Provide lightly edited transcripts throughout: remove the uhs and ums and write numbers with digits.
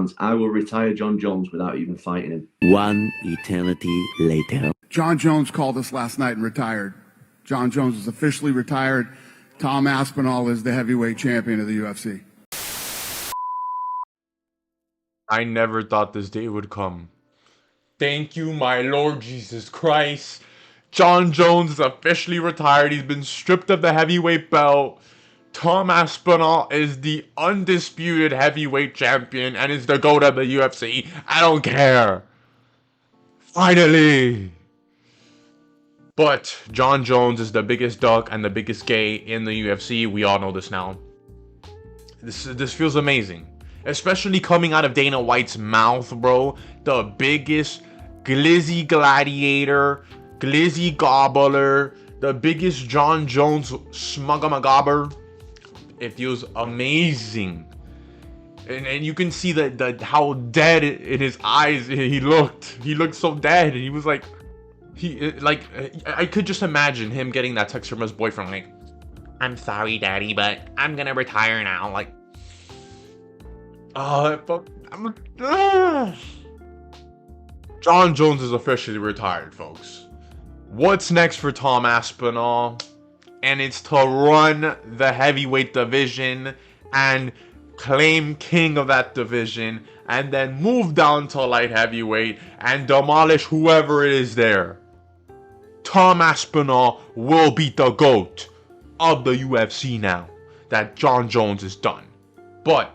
chance, I will retire Jon Jones without even fighting him. One eternity later. Jon Jones called us last night and retired. Jon Jones is officially retired. Tom Aspinall is the heavyweight champion of the UFC. I never thought this day would come. Thank you, my Lord Jesus Christ. Jon Jones is officially retired. He's been stripped of the heavyweight belt. Tom Aspinall is the undisputed heavyweight champion and is the GOAT of the UFC. I don't care. Finally. But Jon Jones is the biggest duck and the biggest gay in the UFC. We all know this now. This feels amazing. Especially coming out of Dana White's mouth, bro. The biggest glizzy gladiator, glizzy gobbler, the biggest Jon Jones smuggamagobber. It feels amazing. And you can see how dead in his eyes he looked. He looked so dead. He was like, I could just imagine him getting that text from his boyfriend, like, "I'm sorry, Daddy, but I'm gonna retire now." Like, Jon Jones is officially retired, folks. What's next for Tom Aspinall? And it's to run the heavyweight division and claim king of that division, and then move down to light heavyweight and demolish whoever it is there. Tom Aspinall will be the GOAT of the UFC now that Jon Jones is done. But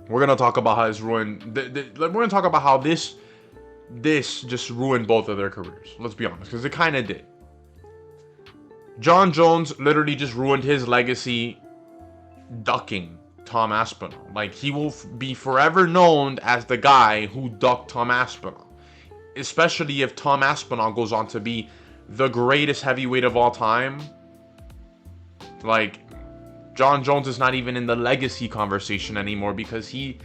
we're gonna talk about how this ruined. We're gonna talk about how this just ruined both of their careers. Let's be honest, because it kind of did. Jon Jones literally just ruined his legacy, ducking Tom Aspinall. Like, he will be forever known as the guy who ducked Tom Aspinall. Especially if Tom Aspinall goes on to be the greatest heavyweight of all time. Like, Jon Jones is not even in the legacy conversation anymore because he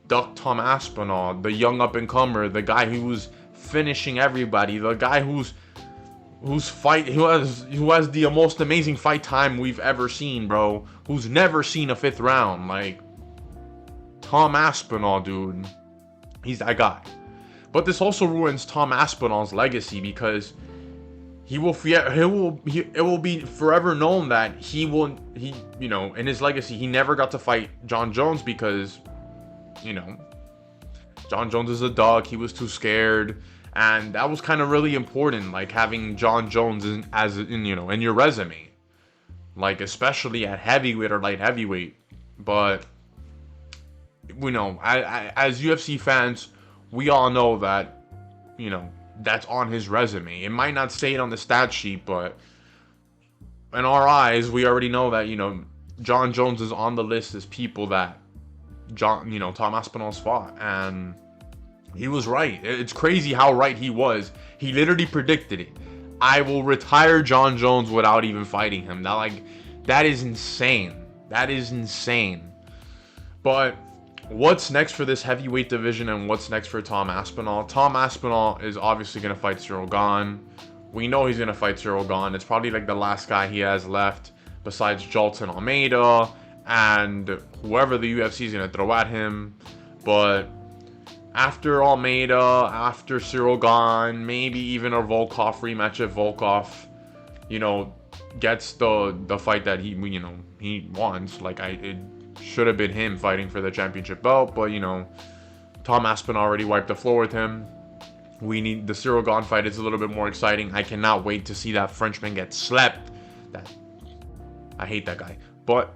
ducked Tom Aspinall, the young up-and-comer, the guy who's finishing everybody, the guy who has the most amazing fight time we've ever seen, bro. Who's never seen a 5th round. Like, Tom Aspinall, dude. He's that guy. But this also ruins Tom Aspinall's legacy because it will be forever known that in his legacy, he never got to fight Jon Jones because, Jon Jones is a dog. He was too scared. And that was kind of really important, like having Jon Jones in your resume, like especially at heavyweight or light heavyweight. But as UFC fans, we all know that that's on his resume. It might not say it on the stat sheet, but in our eyes, we already know that Jon Jones is on the list as people that Tom Aspinall's fought, and he was right. It's crazy how right he was. He literally predicted it. I will retire Jon Jones without even fighting him. That is insane. That is insane. But what's next for this heavyweight division and what's next for Tom Aspinall? Tom Aspinall is obviously going to fight Cyril Gane. We know he's going to fight Cyril Gane. It's probably like the last guy he has left besides Jolton Almeida and whoever the UFC is going to throw at him. But after Almeida, after Cyril Gane, maybe even a Volkov rematch if Volkov, gets the fight that he wants. Like, it should have been him fighting for the championship belt, but Tom Aspinall already wiped the floor with him. We need the Cyril Gane fight. It's a little bit more exciting. I cannot wait to see that Frenchman get slept. I hate that guy. But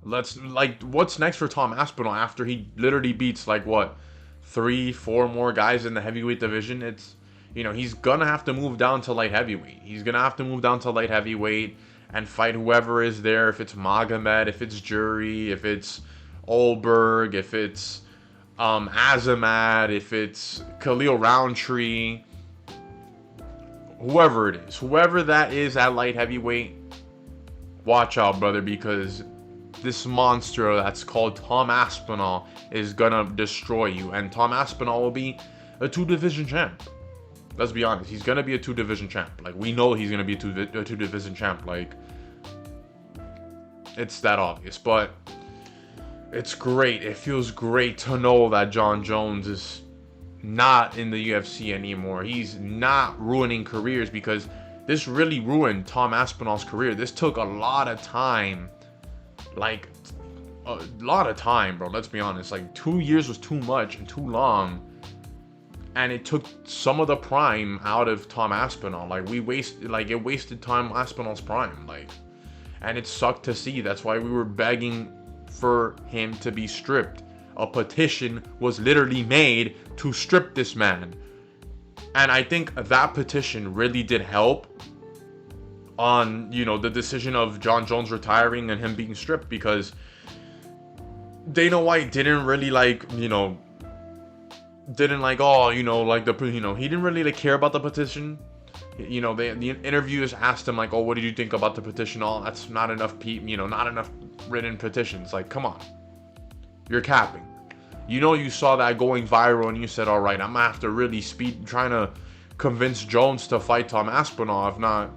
what's next for Tom Aspinall after he literally beats 3-4 more guys in the heavyweight division? It's he's gonna have to move down to light heavyweight. He's gonna have to move down to light heavyweight and fight whoever is there. If it's Magomed, if it's Jury, if it's Olberg, if it's Azamat, if it's Khalil Roundtree, whoever it is, whoever that is at light heavyweight, watch out, brother, because this monster that's called Tom Aspinall is gonna destroy you. And Tom Aspinall will be a 2-division champ. Let's be honest, he's gonna be a 2-division champ. Like, we know he's gonna be a 2-division champ. Like, it's that obvious. But it's great. It feels great to know that Jon Jones is not in the UFC anymore. He's not ruining careers, because this really ruined Tom Aspinall's career. This took a lot of time. Like, a lot of time, bro. Let's be honest. Like, 2 years was too much and too long. And it took some of the prime out of Tom Aspinall. Like, it wasted Tom Aspinall's prime. Like, and it sucked to see. That's why we were begging for him to be stripped. A petition was literally made to strip this man. And I think that petition really did help on, you know, the decision of Jon Jones retiring and him being stripped, because Dana White didn't really he didn't really care about the petition. You know, the interviewers asked him like, oh, what did you think about the petition? Oh, that's not enough not enough written petitions. Like, come on, you're capping. You know, you saw that going viral and you said, all right, I'm gonna have to really trying to convince Jones to fight Tom Aspinall, if not.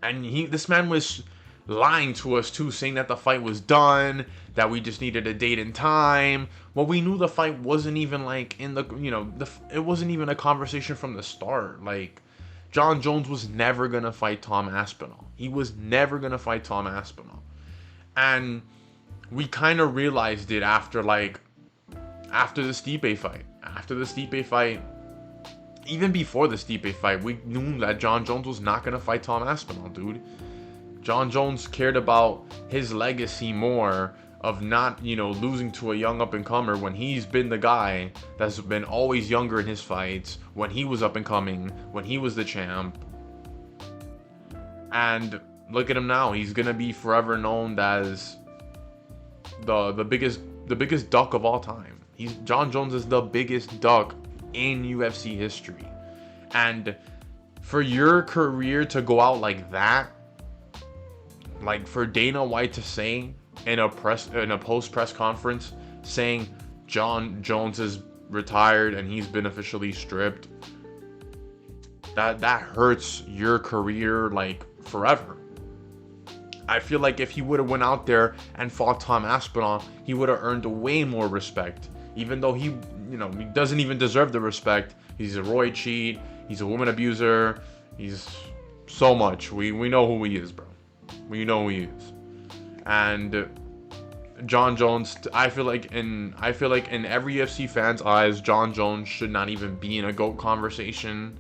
And this man was lying to us too, saying that the fight was done, that we just needed a date and time. Well, we knew the fight wasn't even like in the, it wasn't even a conversation from the start. Like, Jon Jones was never gonna fight Tom Aspinall. He was never gonna fight Tom Aspinall. And we kind of realized it after the Stipe fight. After the Stipe fight, even before the Stipe fight, we knew that Jon Jones was not gonna fight Tom Aspinall, dude. Jon Jones cared about his legacy more of not, losing to a young up-and-comer when he's been the guy that's been always younger in his fights, when he was up-and-coming, when he was the champ. And look at him now. He's going to be forever known as the biggest duck of all time. Jon Jones is the biggest duck in UFC history. And for your career to go out like that, like for Dana White to say in a post press conference saying Jon Jones is retired and he's been officially stripped, that hurts your career like forever. I feel like if he would have went out there and fought Tom Aspinall, he would have earned way more respect. Even though he doesn't even deserve the respect. He's a roid cheat. He's a woman abuser. He's so much. We know who he is, bro. We know who he is. And Jon Jones, I feel like in every UFC fan's eyes, Jon Jones should not even be in a GOAT conversation.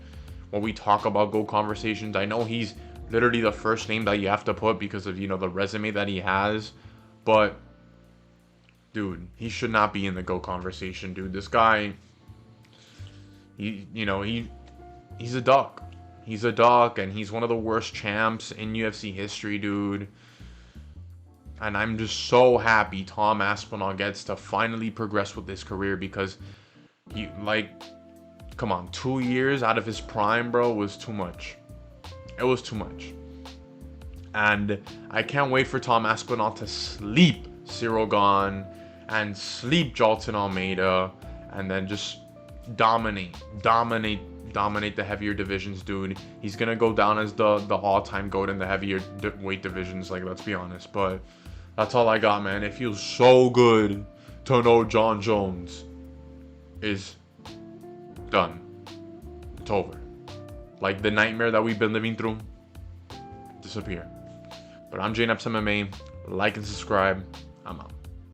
When we talk about GOAT conversations, I know he's literally the first name that you have to put because of, the resume that he has. But, dude, he should not be in the GOAT conversation, dude. This guy, he's a duck. He's a duck, and he's one of the worst champs in UFC history, dude. And I'm just so happy Tom Aspinall gets to finally progress with his career, because come on, 2 years out of his prime, bro, was too much. It was too much. And I can't wait for Tom Aspinall to sleep Cyril Gane and sleep Jalton Almeida, and then just dominate the heavier divisions, dude. He's gonna go down as the all-time GOAT in the heavier weight divisions, like, let's be honest. But that's all I got, man. It feels so good to know Jon Jones is done. It's over. Like, the nightmare that we've been living through, disappear. But I'm JNeps MMA. Like and subscribe. I'm out.